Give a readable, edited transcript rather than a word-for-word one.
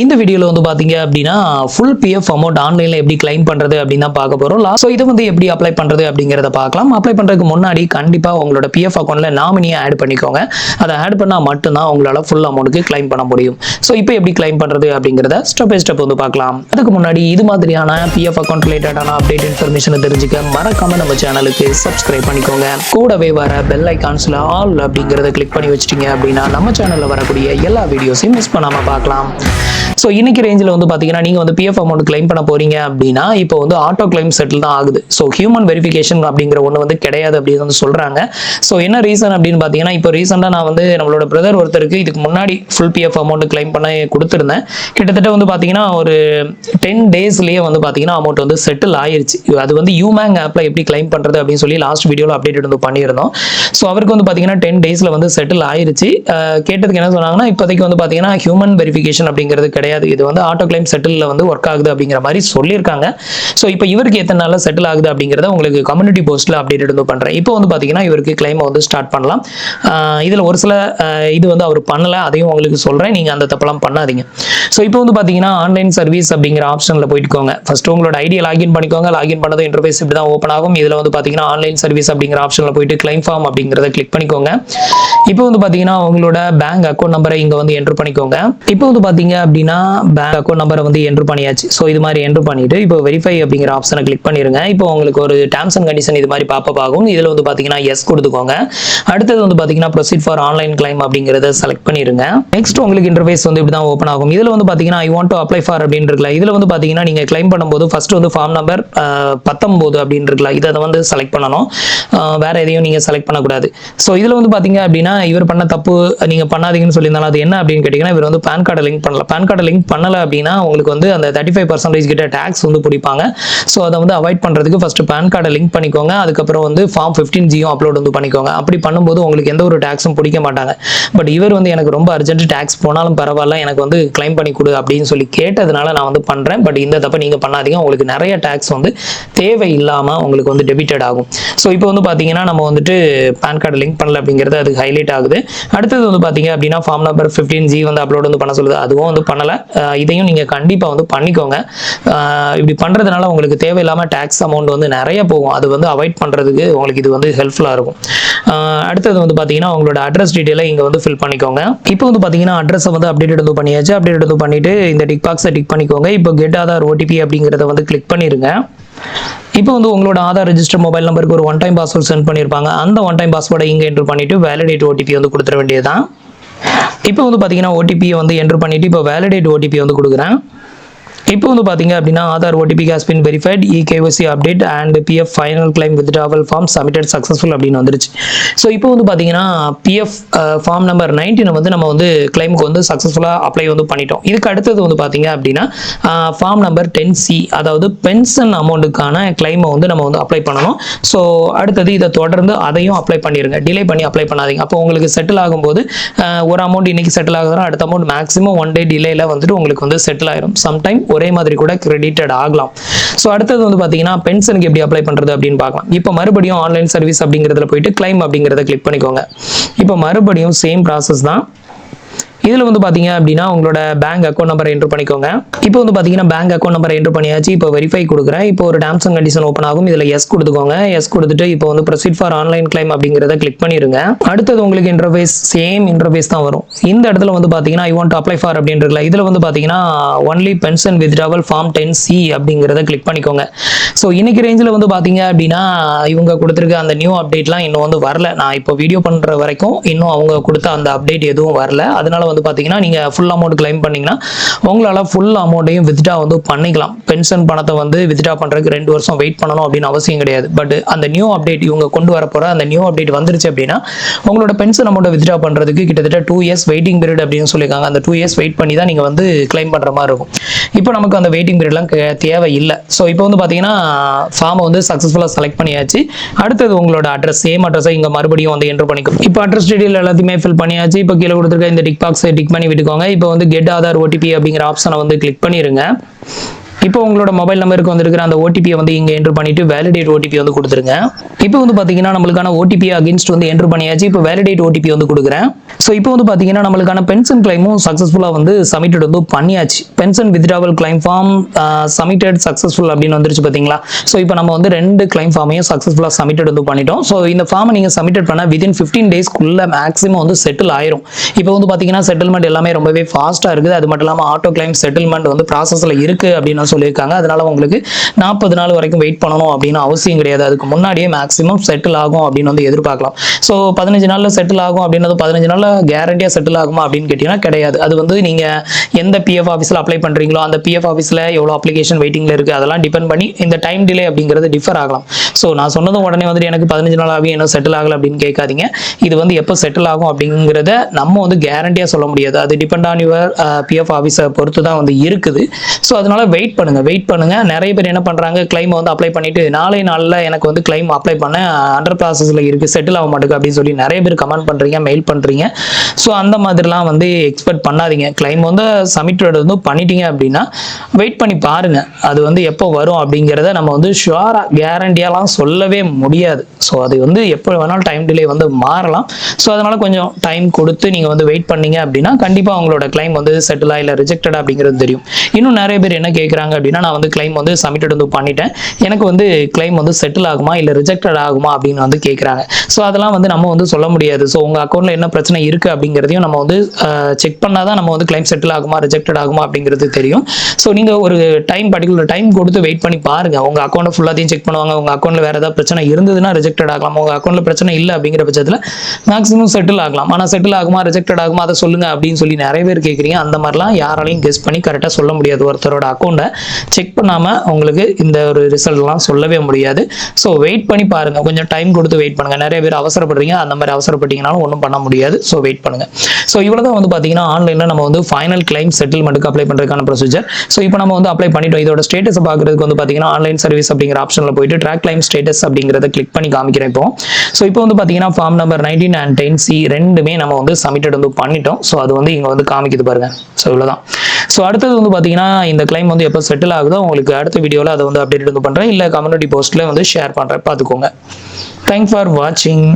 இந்த வீடியோல வந்து பாத்தீங்க அப்படின்னா ஃபுல் பிஎஃப் அமௌண்ட் ஆன்லைன்ல எப்படி கிளைம் பண்றது அப்படின்னு தான் பார்க்க போறோம். ஸோ இதை வந்து எப்படி அப்ளை பண்றது அப்படிங்கிறத பார்க்கலாம். அப்ளை பண்றதுக்கு முன்னாடி கண்டிப்பா உங்களோட பிஎஃப் அக்கௌண்ட்ல நாமினியை ஆட் பண்ணிக்கோங்க. அதை ஆட் பண்ணா மட்டும்தான் உங்களால ஃபுல் அமௌண்ட்டுக்கு கிளைம் பண்ண முடியும். ஸோ இப்போ எப்படி கிளைம் பண்றது அப்படிங்கிறத ஸ்டெப் பை ஸ்டெப் வந்து பார்க்கலாம். அதுக்கு முன்னாடி இது மாதிரியான பிஎஃப் அக்கௌண்ட் ரிலேட்டடான அப்டேட் இன்ஃபர்மேஷனை தெரிஞ்சுக்க மறக்காம நம்ம சேனலுக்கு சப்ஸ்கிரைப் பண்ணிக்கோங்க. கூடவே வர பெல் ஐகான்ஸ்ல ஆல் அப்படிங்கிறத கிளிக் பண்ணி வச்சிட்டீங்க அப்படின்னா நம்ம சேனல்ல வரக்கூடிய எல்லா வீடியோஸையும் மிஸ் பண்ணாம பார்க்கலாம். ஸோ இன்னைக்கு ரேஞ்சில் வந்து பார்த்தீங்கன்னா நீங்கள் வந்து பிஎஃப் அமௌண்ட் கிளைம் பண்ண போறீங்க அப்படின்னா இப்போ வந்து ஆட்டோ கிளைம் செட்டில் தான் ஆகுது. ஸோ ஹியூமன் வெரிஃபிகேஷன் அப்படிங்கிற ஒன்று வந்து கிடையாது அப்படின்னு வந்து சொல்றாங்க. ஸோ என்ன ரீசன் அப்படின்னு பார்த்தீங்கன்னா இப்போ ரீசெண்டாக நான் வந்து நம்மளோட பிரதர் ஒருத்தருக்கு இதுக்கு முன்னாடி ஃபுல் பிஎஃப் அமௌண்ட் கிளைம் பண்ண கொடுத்துருந்தேன். கிட்டத்தட்ட வந்து பார்த்தீங்கன்னா ஒரு 10 டேஸ்லேயே வந்து பார்த்தீங்கன்னா அமௌண்ட் வந்து செட்டில் ஆயிருச்சு. அது வந்து யூமேங் ஆப்பில் எப்படி கிளைம் பண்ணுறது அப்படின்னு சொல்லி லாஸ்ட் வீடியோவில் அப்டேட் வந்து பண்ணியிருந்தோம். ஸோ அவருக்கு வந்து பார்த்தீங்கன்னா 10 டேஸில் வந்து செட்டில் ஆயிருச்சு. கேட்டதுக்கு என்ன சொன்னாங்கன்னா இப்போதைக்கு வந்து பார்த்தீங்கன்னா ஹியூமன் வெரிஃபிகேஷன் அப்படிங்கிறது கிடையாது, இது வந்து ஆட்டோ கிளைம் செட்டில் வந்து ஒர்க் ஆகுது அப்படிங்கிற மாதிரி சொல்லியிருக்காங்க. ஸோ இப்போ இவருக்கு எத்தனை நாளில் செட்டில் ஆகுது அப்படிங்கிறத உங்களுக்கு கம்யூனிட்டி போஸ்ட்டில் அப்டேட் வந்து பண்ணுறேன். இப்போ வந்து பார்த்தீங்கன்னா இவருக்கு கிளைமை வந்து ஸ்டார்ட் பண்ணலாம். இதில் ஒரு சில இது வந்து அவர் பண்ணலை, அதையும் உங்களுக்கு சொல்கிறேன், நீங்கள் அந்த தப்பெல்லாம் பண்ணாதீங்க. ஸோ இப்போ வந்து பார்த்தீங்கன்னா ஆன்லைன் சர்வீஸ் அப்படிங்கிற ஆப்ஷனில் போயிட்டுக்கோங்க. ஃபர்ஸ்ட் உங்களோட ஐடியா லாகின் பண்ணிக்கோங்க. லாகின் பண்ணது இன்டர்ஃபேஸ் இப்படி தான் ஓப்பன் ஆகும். இதில் வந்து பார்த்தீங்கன்னா ஆன்லைன் சர்வீஸ் அப்படிங்கிற ஆப்ஷனில் போயிட்டு கிளைம் ஃபார்ம் அப்படிங்கிறத கிளிக் பண்ணிக்கோங்க. இப்போ வந்து பார்த்தீங்கன்னா உங்களோட பேங்க் அக்கௌண்ட் நம்பரை இங்கே வந்து என்ட்ரு பண்ணிக்கோங்க. இப்போ வந்து பார்த்தீங்க அப்படின்னா பேங்க் அக்கௌண்ட் நம்பரை வந்து என்ட்ரு பண்ணியாச்சு. ஸோ இது மாதிரி என்ட்ரு பண்ணிட்டு இப்போ வெரிஃபை அப்படிங்கிற ஆப்ஷனை கிளிக் பண்ணிருங்க. இப்போ உங்களுக்கு ஒரு டேர்ம்ஸ் அண்ட் கண்டிஷன் இது மாதிரி பாப்பப் ஆகும். இதில் வந்து பார்த்தீங்கன்னா எஸ் கொடுத்துக்கோங்க. அடுத்தது வந்து பார்த்தீங்கன்னா ப்ரொசீட் ஃபார் ஆன்லைன் கிளைம் அப்படிங்கிறத செலக்ட் பண்ணிருங்க. நெக்ஸ்ட் உங்களுக்கு இன்டர்ஃபேஸ் வந்து இப்படி தான் ஓப்பன் ஆகும். இதில் வந்து பார்த்தீங்கன்னா I want to apply for அப்படின்னு இருக்குல்ல, இதில் வந்து பார்த்தீங்கன்னா நீங்கள் கிளைம் பண்ணும்போது ஃபர்ஸ்ட் வந்து ஃபார்ம் நம்பர் 19 அப்படின்னு இருக்குல்ல, இதை வந்து செலக்ட் பண்ணணும். வேற எதையும் நீங்கள் செலக்ட் பண்ணக்கூடாது. ஸோ இதில் வந்து பார்த்தீங்க அப்படின்னா இவர் பண்ண தப்பு நீங்கள் பண்ணாதீங்கன்னு சொல்லியிருந்தாலும் அது என்ன அப்படின்னு கேட்டிங்கன்னா இவர் வந்து பேன் கார்டை லிங்க் பண்ணல. பேன் கார்டை லிங்க் பண்ணலை அப்படின்னா உங்களுக்கு வந்து அந்த 35% கிட்ட டேக்ஸ் வந்து பிடிப்பாங்க. ஸோ அதை வந்து அவாய்ட் பண்ணுறதுக்கு ஃபர்ஸ்ட் பேன் கார்டை லிங்க் பண்ணிக்கோங்க. அதுக்கப்புறம் வந்து ஃபார்ம் 15G அப்லோட் வந்து பண்ணிக்கோங்க. அப்படி பண்ணும்போது உங்களுக்கு எந்த ஒரு டேக்ஸும் பிடிக்க மாட்டாங்க. பட் இவர் வந்து எனக்கு ரொம்ப அர்ஜென்ட் டேக்ஸ் போனாலும் பரவாயில்ல, எனக்கு வந்து கிளைம் பண்ணி கொடு அப்படின்னு சொல்லி கேட்டதுனால நான் வந்து பண்ணுறேன். பட் இந்த தப்பை நீங்கள் பண்ணாதீங்க, உங்களுக்கு நிறைய டேக்ஸ் வந்து தேவையில்லாமல் உங்களுக்கு வந்து டெபிட்டட் ஆகும். ஸோ இப்போ வந்து பார்த்தீங்கன்னா நம்ம வந்துட்டு பேன் கார்டு லிங்க் பண்ணல அப்படிங்கிறது அது ஹைலைட் ஆகுது. அடுத்தது வந்து பார்த்தீங்க அப்படின்னா ஃபார்ம் நம்பர் 15G வந்து அப்லோட் வந்து பண்ண சொல்லுது, அதுவும் வந்து பண்ணலை. இதையும் நீங்கள் கண்டிப்பாக வந்து பண்ணிக்கோங்க. இப்படி பண்ணுறதுனால உங்களுக்கு தேவையில்லாமல் டேக்ஸ் அமௌண்ட் வந்து நிறைய போகும். அது வந்து அவாய்ட் பண்ணுறதுக்கு உங்களுக்கு இது வந்து ஹெல்ப்ஃபுல்லாக இருக்கும். அடுத்தது வந்து பார்த்தீங்கன்னா உங்களோட அட்ரஸ் டீட்டெயிலை இங்கே வந்து ஃபில் பண்ணிக்கோங்க. இப்போ வந்து பார்த்தீங்கன்னா அட்ரஸை வந்து அப்டேட் வந்து பண்ணியாச்சு. அப்டேட் வந்து பண்ணிட்டு இந்த டிக் பாக்ஸை டிக் பண்ணிக்கோங்க. இப்போ கெட் ஆதார் ஓடிபி அப்படிங்கிறத வந்து கிளிக் பண்ணிடுங்க. இப்போ வந்து உங்களோட ஆதார் ரெஜிஸ்டர் மொபைல் நம்பருக்கு ஒரு ஒன் டைம் பாஸ்வேர்டு சென்ட் பண்ணியிருப்பாங்க. அந்த ஒன் டைம் பாஸ்வேர்டை இங்கே என்ட்ரு பண்ணிட்டு வேலிடேட் ஓடிபி வந்து கொடுத்துட வேண்டியதுதான். இப்போ வந்து பார்த்தீங்கன்னா ஓடிபியை வந்து என்ட்ரு பண்ணிட்டு இப்போ வேலிடேட் ஓடிபி வந்து கொடுக்குறேன். இப்போ வந்து பார்த்தீங்க அப்படின்னா Aadhaar OTP has been verified, eKYC update and PF final claim withdrawal form submitted successful அப்படின்னு வந்துருச்சு. ஸோ இப்போ வந்து பார்த்தீங்கன்னா பிஎஃப் ஃபார்ம் நம்பர் 19 வந்து நம்ம வந்து கிளைமுக்கு வந்து சக்ஸஸ்ஃபுல்லாக அப்ளை வந்து பண்ணிட்டோம். இதுக்கு அடுத்தது வந்து பார்த்தீங்க அப்படின்னா ஃபார்ம் நம்பர் 10C அதாவது பென்ஷன் அமௌண்ட்டுக்கான கிளைமை வந்து நம்ம வந்து அப்ளை பண்ணணும். ஸோ அடுத்தது இதை தொடர்ந்து அதையும் அப்ளை பண்ணிடுங்க, டிலே பண்ணி அப்ளை பண்ணாதீங்க. அப்போ உங்களுக்கு செட்டில் ஆகும்போது ஒரு அமௌண்ட் இன்னைக்கு செட்டில் ஆகுதுன்னா அடுத்த அமௌண்ட் மேக்ஸிமம் 1 டே டிலேயில் வந்துட்டு உங்களுக்கு வந்து செட்டில் ஆயிரும். சம்டைம் ஒரே மாதிரி கூட கிரெடிட்டட் ஆகலாம். ஸோ அடுத்தது வந்து பார்த்தீங்கன்னா பென்ஷனுக்கு எப்படி அப்ளை பண்ணுறது அப்படின்னு பார்க்கலாம். இப்போ மறுபடியும் ஆன்லைன் சர்வீஸ் அப்படிங்கிறதுல போயிட்டு கிளைம் அப்படிங்கிறத கிளிக் பண்ணிக்கோங்க. இப்போ மறுபடியும் சேம் ப்ராசஸ் தான். இதில் வந்து பார்த்தீங்க அப்படின்னா உங்களோட பேங்க் அக்கௌண்ட் நம்பரை என்ட்ரு பண்ணிக்கோங்க. இப்போ வந்து பார்த்தீங்கன்னா பேங்க் அக்கௌண்ட் நம்பரை என்ட்ரு பண்ணியாச்சு. இப்போ வெரிஃபை கொடுக்குறேன். இப்போ ஒரு டேர்ம்ஸ் அண்ட் கண்டிஷன் ஓப்பன் ஆகும். இதில் எஸ் கொடுத்துக்கோங்க. எஸ் கொடுத்துட்டு இப்போ வந்து ப்ரொசீட் ஃபார் ஆன்லைன் கிளைம் அப்படிங்கிறத கிளிக் பண்ணிடுங்க. அடுத்தது உங்களுக்கு இன்டர்ஃபேஸ் சேம் இன்டர்ஃபேஸ் தான் வரும். இந்த இடத்துல வந்து பார்த்தீங்கன்னா I want to apply for அப்படின்றதுல இதில் வந்து பார்த்தீங்கன்னா only pension withdrawal form 10C அப்படிங்கிறத கிளிக் பண்ணிக்கோங்க. ஸோ இன்னைக்கு ரேஞ்சில் வந்து பார்த்தீங்க அப்படின்னா இவங்க கொடுத்துருக்க அந்த நியூ அப்டேட்லாம் இன்னும் வந்து வரல. நான் இப்போ வீடியோ பண்ணுற வரைக்கும் இன்னும் அவங்க கொடுத்த அந்த அப்டேட் எதுவும் வரல. அதனால வந்து பார்த்தீங்கன்னா நீங்கள் ஃபுல் அமௌண்ட் கிளைம் பண்ணிங்கன்னா உங்களால் ஃபுல் அமௌண்ட்டையும் வித்ட்ரா வந்து பண்ணிக்கலாம். பென்ஷன் பணத்தை வந்து வித்ட்ரா பண்ணுறதுக்கு 2 வருஷம் வெயிட் பண்ணணும் அப்படின்னு அவசியம் கிடையாது. பட் அந்த நியூ அப்டேட் இவங்க கொண்டு வர போகிற அந்த நியூ அப்டேட் வந்துருச்சு அப்படின்னா உங்களோட பென்ஷன் அமௌண்ட்டை வித்ட்ரா பண்ணுறதுக்கு கிட்டத்தட்ட 2 இயர்ஸ் வெயிட்டிங் பீரியட் அப்படின்னு சொல்லியிருக்காங்க. அந்த 2 இயர்ஸ் வெயிட் பண்ணி தான் நீங்கள் வந்து கிளைம் பண்ணுற மாதிரி இருக்கும். இப்போ நமக்கு அந்த வெயிட்டிங் பீரியட்லாம் தேவை இல்லை. ஸோ இப்போ வந்து பார்த்தீங்கன்னா ஃபார்மை வந்து சக்ஸஸ்ஃபுல்லாக செலக்ட் பண்ணியாச்சு. அடுத்தது உங்களோட அட்ரஸ் சேம் அட்ரஸை இங்கே மறுபடியும் வந்து என்ட்ரு பண்ணிக்கும். இப்போ அட்ரஸ் டீட்டெயில் எல்லாத்தையுமே ஃபில் பண்ணியாச்சு. இப்போ கீழே கொடுத்துருக்க இந்த டிக் பாக்ஸை டிக் பண்ணி விட்டுக்கோங்க. இப்போ வந்து கெட் ஆதார் ஓடிபி அப்படிங்கிற ஆப்ஷனை வந்து கிளிக் பண்ணிடுங்க. இப்போ உங்களோட மொபைல் நம்பருக்கு வந்திருக்கிற அந்த ஓடிபியை வந்து இங்கே என்ட்ரு பண்ணிட்டு வேலிடேட் ஓடிபி வந்து கொடுத்துருங்க. இப்போ வந்து பார்த்தீங்கன்னா நம்மளுக்கான ஓடிபி அகேன்ஸ்ட் வந்து என்ட்ரு பண்ணியாச்சு. இப்போ வேலிடேட் ஓடிபி வந்து கொடுக்குறேன். ஸோ இப்போ வந்து பார்த்தீங்கன்னா நம்மளுக்கான பென்ஷன் கிளைமும் சக்ஸஸ்ஃபுல்லாக வந்து சப்மிட்டட் வந்து பண்ணியாச்சு. Pension withdrawal claim form submitted successful அப்படின்னு வந்துருச்சு பார்த்தீங்களா. ஸோ இப்போ நம்ம வந்து 2 கிளைம் ஃபார்மையும் சக்ஸஸ்ஃபுல்லாக சப்மிட்டட் வந்து பண்ணிட்டோம். ஸோ இந்த ஃபார்மை நீங்கள் சப்மிட்டட் பண்ணால் வித்தின் 15 டேஸ்க்குள்ள மேக்ஸிமம் வந்து செட்டில் ஆயிரும். இப்போ வந்து பார்த்தீங்கன்னா செட்டில்மெண்ட் எல்லாமே ரொம்பவே ஃபாஸ்ட்டாக இருக்குது. அது மட்டும் இல்லாமல் ஆட்டோ கிளைம் செட்டில்மெண்ட் வந்து ப்ராசஸில் இருக்குது அப்படின்னு சொல்லியிருக்காங்க. அதனால உங்களுக்கு 40 நாள் வரைக்கும் வெயிட் பண்ணணும் அப்படின்னு அவசியம் கிடையாது. அதுக்கு முன்னாடியே மேக்ஸிமம் செட்டில் ஆகும் அப்படின்னு வந்து எதிர்பார்க்கலாம். ஸோ 15 நாளில் செட்டில் ஆகும் அப்படின்றது 15 நாளில் கேரண்டியாக செட்டில் ஆகுமா அப்படின்னு கேட்டிங்கன்னா கிடையாது. அது வந்து நீங்கள் எந்த பிஎஃப் ஆஃபீஸில் அப்ளை பண்ணுறீங்களோ அந்த பிஎஃப் ஆஃபீஸில் எவ்வளோ அப்ளிகேஷன் வெயிட்டிங்கில் இருக்குது அதெல்லாம் டிபெண்ட் பண்ணி இந்த டைம் டிலே அப்படிங்கிறது டிஃபர் ஆகலாம். ஸோ நான் சொன்னதும் உடனே வந்து எனக்கு 15 நாள் ஆகி என்ன செட்டில் ஆகலை அப்படின்னு கேட்காதீங்க. இது வந்து எப்போ செட்டில் ஆகும் அப்படிங்கிறத நம்ம வந்து கேரண்டியாக சொல்ல முடியாது. அது டிபெண்ட் ஆன் யுவர் பிஎஃப் ஆஃபீஸை பொறுத்து தான் வந்து இருக்குது. ஸோ அதனால வெயிட் பண்ணுங்க. நிறைய பேர் என்ன பண்ணுறாங்க, கிளைம் வந்து அப்ளை பண்ணிட்டு நாளை நாளில் எனக்கு வந்து கிளைம் அப்ளை பண்ண அண்டர் ப்ராசஸில் இருக்குது, செட்டில் ஆக மாட்டேங்குது அப்படின்னு சொல்லி நிறைய பேர் கமெண்ட் பண்ணுறீங்க, மெயில் பண்ணுறீங்க. ஸோ அந்த மாதிரிலாம் வந்து எக்ஸ்பெக்ட் பண்ணாதீங்க. கிளைம் வந்து சப்மிட்டட் வந்து பண்ணிட்டீங்க அப்படின்னா வெயிட் பண்ணி பாருங்க. அது வந்து எப்போ வரும் அப்படிங்கிறத நம்ம வந்து ஷுவராக கேரண்டியாலாம் சொல்லவே முடியாது. ஸோ அது வந்து எப்போ வேணாலும் டைம் டிலே வந்து மாறலாம். ஸோ அதனால கொஞ்சம் டைம் கொடுத்து நீங்கள் வந்து வெயிட் பண்ணீங்க அப்படின்னா கண்டிப்பாக உங்களோட கிளைம் வந்து செட்டில் இல்லை ரிஜெக்டட் அப்படிங்கிறது தெரியும். இன்னும் நிறைய பேர் என்ன கேட்குறாங்க அப்படின்னா, நான் வந்து கிளைம் வந்து சப்மிட்டட் வந்து பண்ணிட்டேன், எனக்கு வந்து கிளைம் வந்து செட்டில் ஆகுமா இல்லை ரிஜெக்டட் ஆகுமா அப்படின்னு வந்து கேட்குறாங்க. ஸோ அதெல்லாம் வந்து நம்ம வந்து சொல்ல முடியாது. ஸோ உங்கள் அக்கௌண்ட்டில் என்ன பிரச்சனை இருக்குது அப்படிங்கிறதையும் நம்ம வந்து செக் பண்ணால் தான் நம்ம வந்து கிளைம் செட்டில் ஆகுமா ரிஜெக்டட் ஆகுமா அப்படிங்கிறது தெரியும். ஸோ நீங்கள் ஒரு பர்டிகுலர் டைம் கொடுத்து வெயிட் பண்ணி பாருங்கள். உங்கள் அக்கௌண்ட்டை ஃபுல்லாத்தையும் செக் பண்ணுவாங்க. உங்கள் அக்கௌண்ட்டில் வேறு ஏதாவது பிரச்சனை இருந்ததுன்னா ரிஜெக்டட் ஆகலாம். உங்கள் அக்கௌண்ட்டில் பிரச்சனை இல்லை அப்படிங்கிற பட்சத்தில் மேக்ஸிமம் செட்டில் ஆகலாம். ஆனால் செட்டில் ஆகுமா ரிஜெக்டட் ஆகுமா அதை சொல்லுங்கள் அப்படின்னு சொல்லி நிறைய பேர் கேட்குறீங்க. அந்த மாதிரிலாம் யாராலையும் கெஸ் பண்ணி கரெக்டாக சொல்ல முடியாது. ஒருத்தரோட அக்கௌண்ட்டை செக் பண்ணாமல் உங்களுக்கு இந்த ஒரு ரிசல்ட்லாம் சொல்லவே முடியாது. ஸோ வெயிட் பண்ணி பாருங்கள். கொஞ்சம் டைம் கொடுத்து வெயிட் பண்ணுங்கள். நிறைய பேர் அவசரப்படுறீங்க. அந்த மாதிரி அவசரப்பட்டீங்கனாலும் ஒன்றும் பண்ண முடியாது. ஸோ வெயிட் பண்ணுங்கள். ஸோ இவ்வளோ தான் வந்து பார்த்தீங்கன்னா ஆன்லைனில் நம்ம வந்து ஃபைனல் கிளைம் செட்டில்மெண்ட்டுக்கு அப்ளை பண்ணுறதுக்கான ப்ரொசீஜர். ஸோ இப்போ நம்ம வந்து அப்ளை பண்ணிட்டோம். இதோட ஸ்டேட்டஸை பார்க்குறதுக்கு வந்து பார்த்தீங்கன்னா ஆன்லைன் சர்வீஸ் அப்படிங்கிற ஆப்ஷனில் போயிட்டு ட்ராக் கிளைம் ஸ்டேட்டஸ் அப்படிங்கிறத கிளிக் பண்ணி காமிக்கிறேன் இப்போ. ஸோ இப்போ வந்து பார்த்தீங்கன்னா ஃபார்ம் நம்பர் 19 and 10C ரெண்டுமே நம்ம வந்து சப்மிட்டட் வந்து பண்ணிட்டோம். ஸோ அது வந்து இங்கே வந்து காமிக்குது பாருங்க. ஸோ இவ்வளோதான். ஸோ அடுத்தது வந்து பார்த்தீங்கன்னா இந்த கிளைம் வந்து எப்போ செட்டில் ஆகுதோ உங்களுக்கு அடுத்த வீடியோவில் அதை வந்து அப்டேட் வந்து பண்ணுறேன், இல்லை கம்யூனிட்டி போஸ்ட்டில் வந்து ஷேர் பண்ணுறேன், பார்த்துக்கோங்க. தேங்க்ஸ் ஃபார் வாட்சிங்.